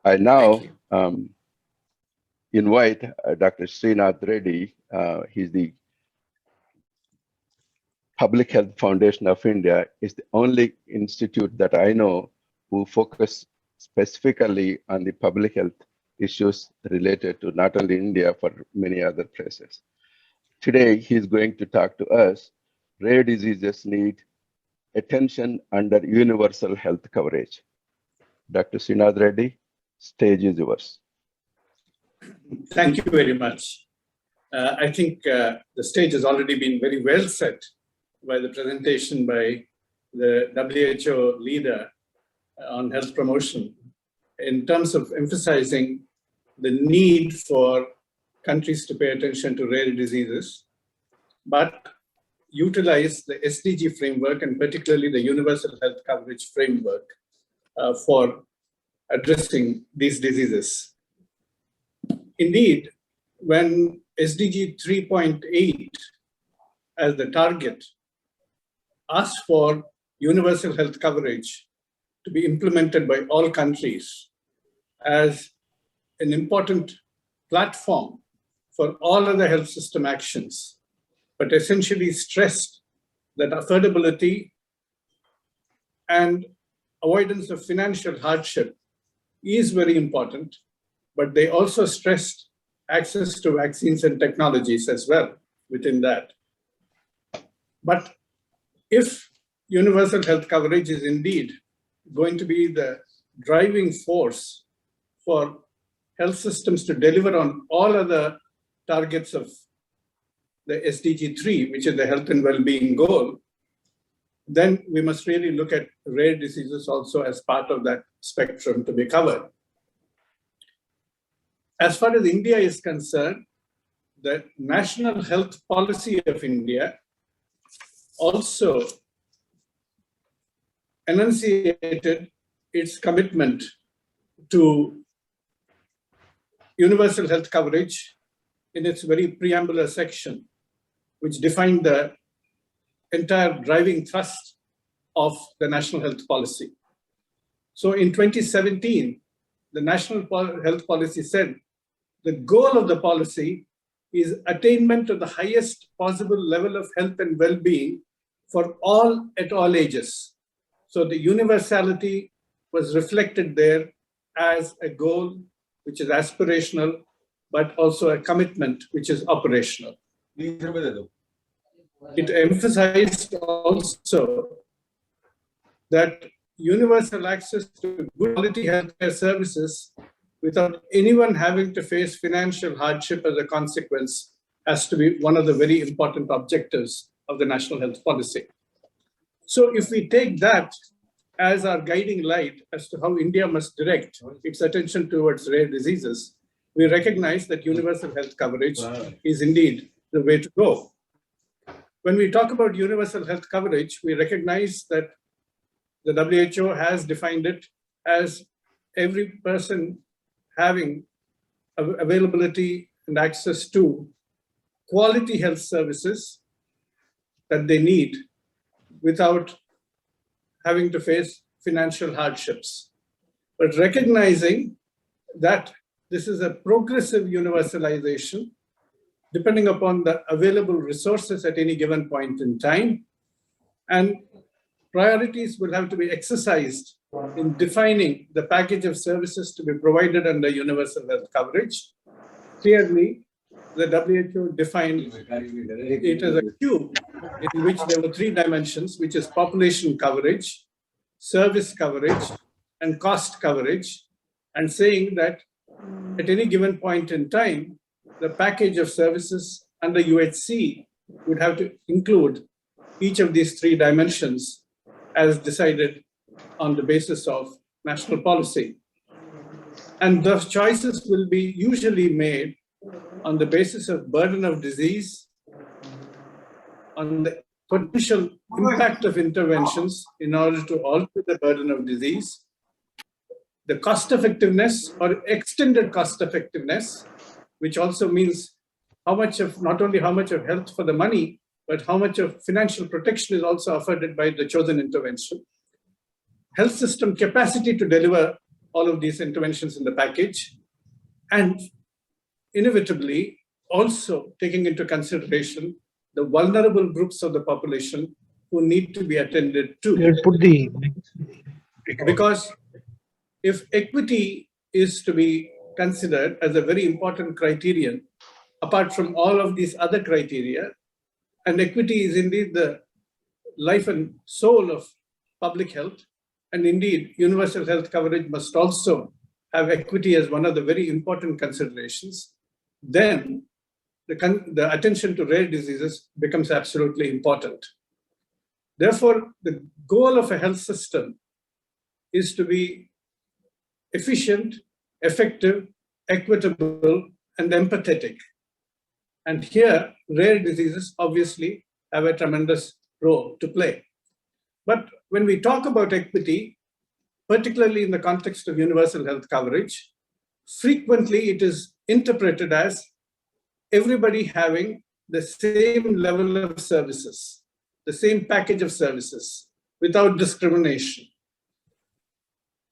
I now invite Dr. Srinath Reddy. He's the Public Health Foundation of India is the only institute that I know who focus specifically on the public health issues related to not only India, but many other places. Today, he's going to talk to us. Rare diseases need attention under universal health coverage. Dr. Srinath Reddy, stage is yours. Thank you very much. I think the stage has already been very well set by the presentation by the WHO leader on health promotion in terms of emphasizing the need for countries to pay attention to rare diseases, but utilize the SDG framework and particularly the universal health coverage framework for addressing these diseases. Indeed, when SDG 3.8 as the target asked for universal health coverage to be implemented by all countries as an important platform for all other health system actions, but essentially stressed that affordability and avoidance of financial hardship is very important, but they also stressed access to vaccines and technologies as well within that. But if universal health coverage is indeed going to be the driving force for health systems to deliver on all other targets of the SDG 3, which is the health and well-being goal, then we must really look at rare diseases also as part of that spectrum to be covered. As far as India is concerned, the National Health Policy of India also enunciated its commitment to universal health coverage in its very preambular section, which defined the entire driving thrust of the national health policy. So in 2017, the National Health Policy said the goal of the policy is attainment of the highest possible level of health and well-being for all at all ages. So the universality was reflected there as a goal which is aspirational, but also a commitment which is operational. It emphasized also that universal access to good quality healthcare services without anyone having to face financial hardship as a consequence has to be one of the very important objectives of the National Health Policy. So if we take that as our guiding light as to how India must direct its attention towards rare diseases, we recognize that universal health coverage is indeed the way to go. When we talk about universal health coverage, we recognize that the WHO has defined it as every person having availability and access to quality health services that they need without having to face financial hardships. But recognizing that this is a progressive universalization depending upon the available resources at any given point in time, and priorities will have to be exercised in defining the package of services to be provided under universal health coverage. Clearly, the WHO defined it as a cube in which there were 3 dimensions, which is population coverage, service coverage, and cost coverage, and saying that at any given point in time, the package of services under UHC would have to include each of these 3 dimensions as decided on the basis of national policy. And those choices will be usually made on the basis of burden of disease, on the potential impact of interventions in order to alter the burden of disease, the cost effectiveness or extended cost effectiveness, which also means how much of, not only how much of health for the money, but how much of financial protection is also afforded by the chosen intervention. Health system capacity to deliver all of these interventions in the package, and inevitably also taking into consideration the vulnerable groups of the population who need to be attended to. Because if equity is to be considered as a very important criterion, apart from all of these other criteria, and equity is indeed the life and soul of public health, and indeed universal health coverage must also have equity as one of the very important considerations, then the attention to rare diseases becomes absolutely important. Therefore, the goal of a health system is to be efficient, effective, equitable, and empathetic. And here, rare diseases obviously have a tremendous role to play. But when we talk about equity, particularly in the context of universal health coverage, frequently it is interpreted as everybody having the same level of services, the same package of services, without discrimination.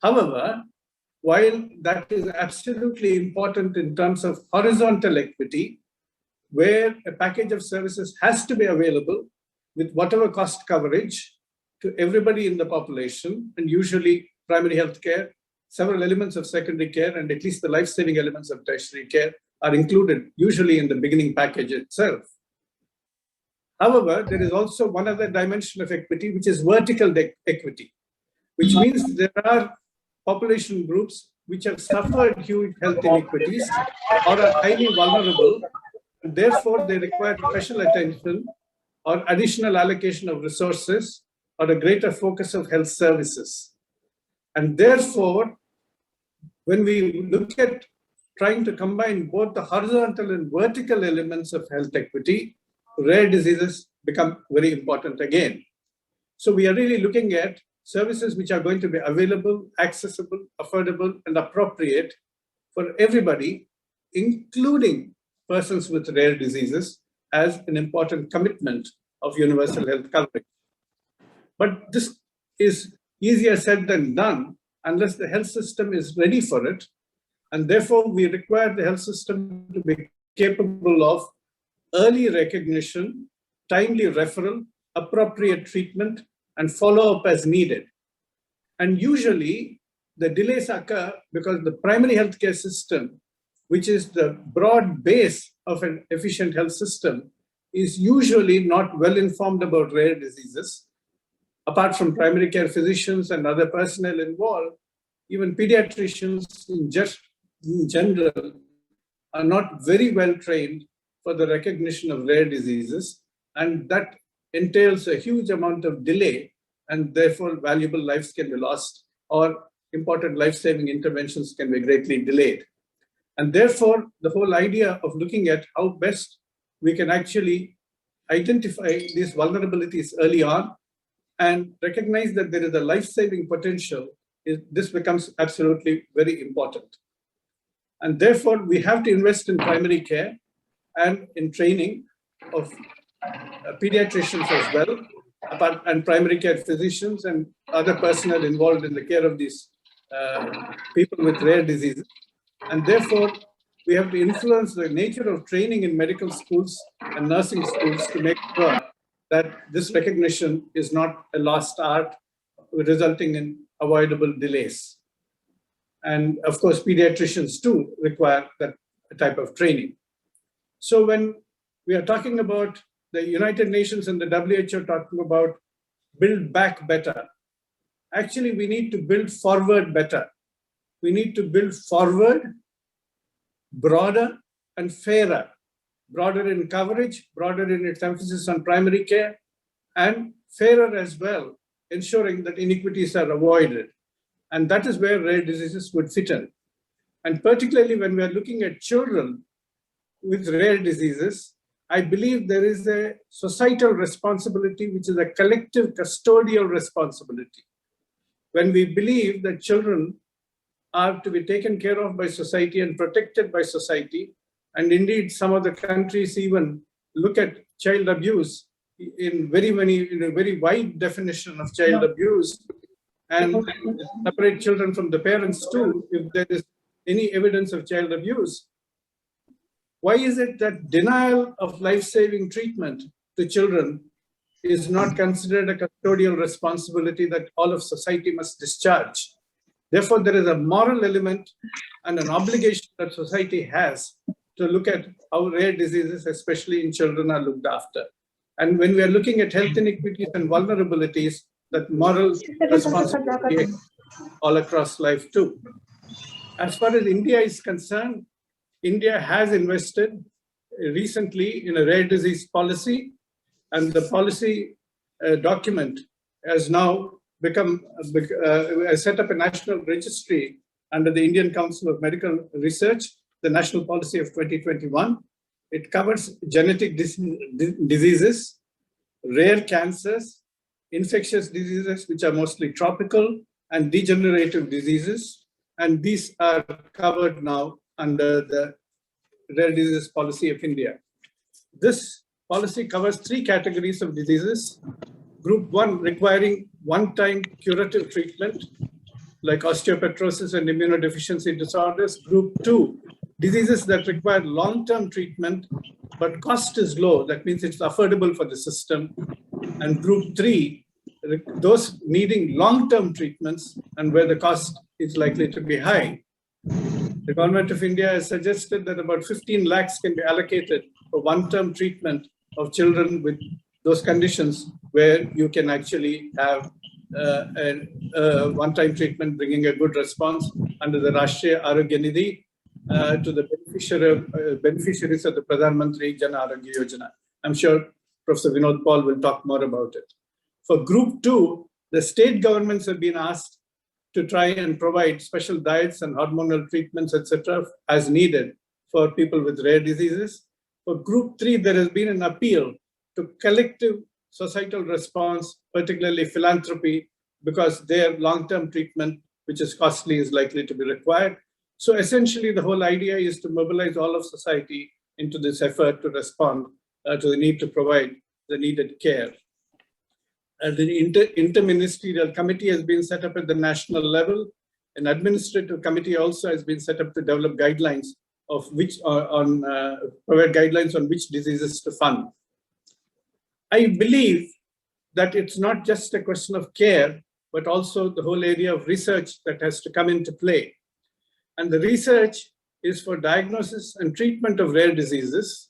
However, while that is absolutely important in terms of horizontal equity, where a package of services has to be available with whatever cost coverage to everybody in the population, and usually primary health care, several elements of secondary care, and at least the life-saving elements of tertiary care are included usually in the beginning package itself. However, there is also one other dimension of equity, which is vertical equity, which means there are population groups which have suffered huge health inequities or are highly vulnerable, and therefore they require special attention or additional allocation of resources or a greater focus of health services. And therefore, when we look at trying to combine both the horizontal and vertical elements of health equity, rare diseases become very important again. So we are really looking at services which are going to be available, accessible, affordable, and appropriate for everybody, including persons with rare diseases, as an important commitment of universal health coverage. But this is easier said than done unless the health system is ready for it. And therefore, we require the health system to be capable of early recognition, timely referral, appropriate treatment, and follow-up as needed. And usually, the delays occur because the primary healthcare system, which is the broad base of an efficient health system, is usually not well informed about rare diseases. Apart from primary care physicians and other personnel involved, even pediatricians in general are not very well trained for the recognition of rare diseases, and that entails a huge amount of delay, and therefore valuable lives can be lost or important life-saving interventions can be greatly delayed. And therefore, the whole idea of looking at how best we can actually identify these vulnerabilities early on and recognize that there is a life-saving potential, this becomes absolutely very important. And therefore, we have to invest in primary care and in training of pediatricians as well, and primary care physicians and other personnel involved in the care of these people with rare diseases. And therefore, we have to influence the nature of training in medical schools and nursing schools to make sure that this recognition is not a lost art, resulting in avoidable delays. And of course, pediatricians too require that type of training. So when we are talking about the United Nations and the WHO talking about build back better, actually we need to build forward better. We need to build forward, broader and fairer, broader in coverage, broader in its emphasis on primary care, and fairer as well, ensuring that inequities are avoided. And that is where rare diseases would fit in. And particularly when we are looking at children with rare diseases, I believe there is a societal responsibility, which is a collective custodial responsibility. When we believe that children are to be taken care of by society and protected by society, and indeed some of the countries even look at child abuse in a very wide definition of child abuse, and separate children from the parents too if there is any evidence of child abuse. Why is it that denial of life-saving treatment to children is not considered a custodial responsibility that all of society must discharge? Therefore, there is a moral element and an obligation that society has to look at how rare diseases, especially in children, are looked after. And when we are looking at health inequities and vulnerabilities, that moral responsibility all across life too. As far as India is concerned, India has invested recently in a rare disease policy, and the policy document has now become set up a national registry under the Indian Council of Medical Research, the National Policy of 2021. It covers genetic diseases, rare cancers, infectious diseases, which are mostly tropical, and degenerative diseases. And these are covered now under the Rare Diseases Policy of India. This policy covers 3 categories of diseases. Group 1, requiring one-time curative treatment, like osteopetrosis and immunodeficiency disorders. Group 2, diseases that require long-term treatment, but cost is low. That means it's affordable for the system. And Group 3, those needing long-term treatments and where the cost is likely to be high. The government of India has suggested that about 15 lakhs can be allocated for one-term treatment of children with those conditions where you can actually have a one-time treatment bringing a good response under the Rashtriya Arogya Nidhi to the beneficiaries of the Pradhan Mantri Jan Arogya Yojana. I'm sure Professor Vinod Paul will talk more about it. For Group 2, the state governments have been asked to try and provide special diets and hormonal treatments, etc., as needed for people with rare diseases. For Group 3, there has been an appeal to collective societal response, particularly philanthropy, because their long-term treatment, which is costly, is likely to be required. So essentially, the whole idea is to mobilize all of society into this effort to respond to the need to provide the needed care. The interministerial committee has been set up at the national level. An administrative committee also has been set up to develop guidelines of which provide guidelines on which diseases to fund. I believe that it's not just a question of care, but also the whole area of research that has to come into play. And the research is for diagnosis and treatment of rare diseases,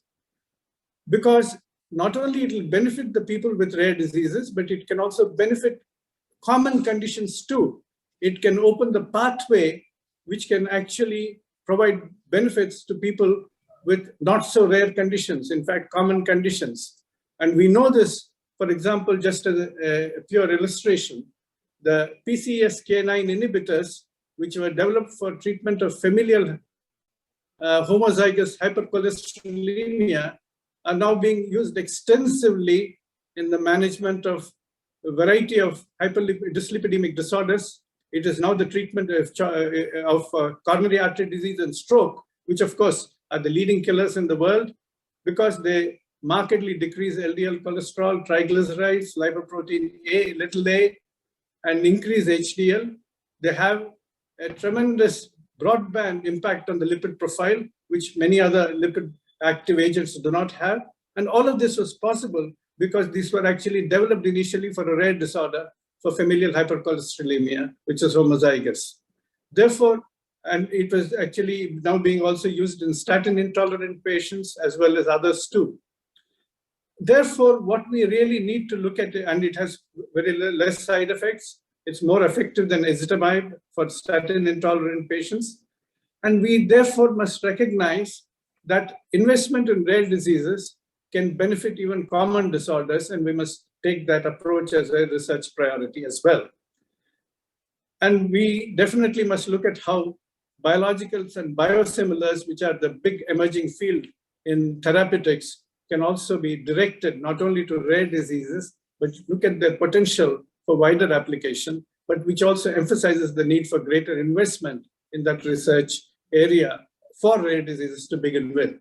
because not only it will benefit the people with rare diseases, but it can also benefit common conditions too. It can open the pathway which can actually provide benefits to people with not so rare conditions, in fact, common conditions. And we know this, for example, just as a pure illustration, the PCSK9 inhibitors, which were developed for treatment of familial homozygous hypercholesterolemia, are now being used extensively in the management of a variety of dyslipidemic disorders. It is now the treatment of coronary artery disease and stroke, which of course are the leading killers in the world, because they markedly decrease LDL cholesterol, triglycerides, lipoprotein A, little a, and increase HDL. They have a tremendous broadband impact on the lipid profile, which many other lipid active agents do not have. And all of this was possible because these were actually developed initially for a rare disorder, for familial hypercholesterolemia, which is homozygous. Therefore, and it was actually now being also used in statin intolerant patients as well as others too. Therefore, what we really need to look at, and it has very less side effects, it's more effective than ezetimibe for statin intolerant patients. And we therefore must recognize that investment in rare diseases can benefit even common disorders, and we must take that approach as a research priority as well. And we definitely must look at how biologicals and biosimilars, which are the big emerging field in therapeutics, can also be directed not only to rare diseases, but look at their potential for wider application, but which also emphasizes the need for greater investment in that research area for rare diseases to begin with.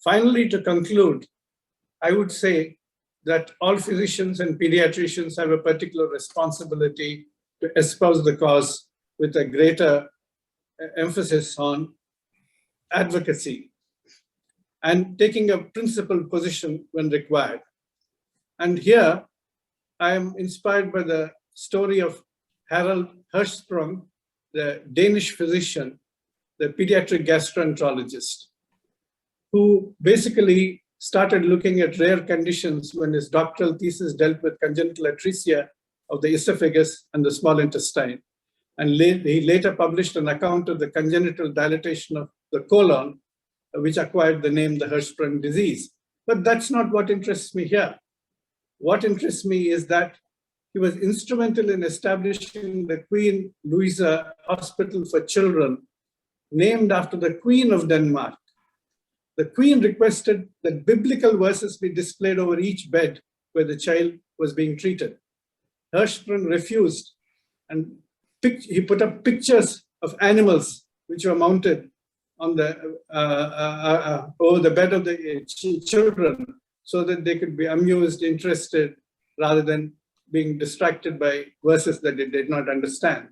Finally, to conclude, I would say that all physicians and pediatricians have a particular responsibility to espouse the cause with a greater emphasis on advocacy and taking a principled position when required. And here, I am inspired by the story of Harald Hirschsprung, the Danish physician, the pediatric gastroenterologist, who basically started looking at rare conditions when his doctoral thesis dealt with congenital atresia of the esophagus and the small intestine. And he later published an account of the congenital dilatation of the colon, which acquired the name the Hirschsprung disease. But that's not what interests me here. What interests me is that he was instrumental in establishing the Queen Louisa Hospital for Children, named after the Queen of Denmark. The Queen requested that biblical verses be displayed over each bed where the child was being treated. Hirschsprung refused, and he put up pictures of animals which were mounted on the over the bed of the children, so that they could be amused, interested, rather than being distracted by verses that they did not understand.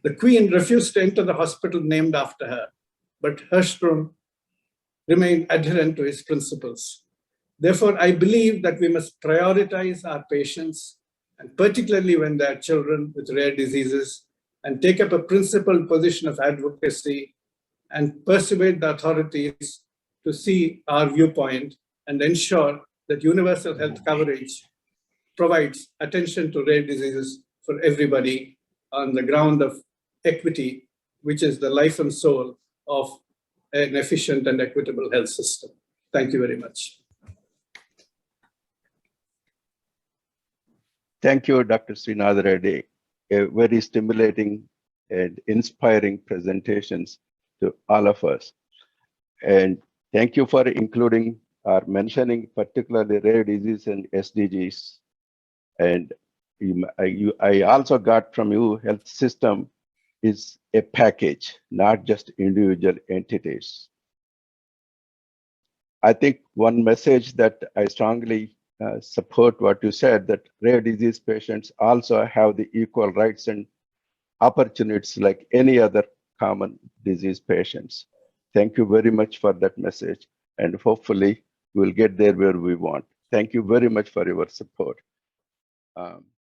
The Queen refused to enter the hospital named after her, but Hirschsprung remained adherent to his principles. Therefore, I believe that we must prioritize our patients, and particularly when they are children with rare diseases, and take up a principled position of advocacy and persuade the authorities to see our viewpoint and ensure that universal health coverage provides attention to rare diseases for everybody on the ground of equity, which is the life and soul of an efficient and equitable health system. Thank you very much. Thank you, Dr. Srinath Reddy. A very stimulating and inspiring presentations to all of us. And thank you for including or mentioning particularly rare disease and SDGs. And I also got from you, health system is a package, not just individual entities. I think one message that I strongly support what you said, that rare disease patients also have the equal rights and opportunities like any other common disease patients. Thank you very much for that message, and hopefully we'll get there where we want. Thank you very much for your support.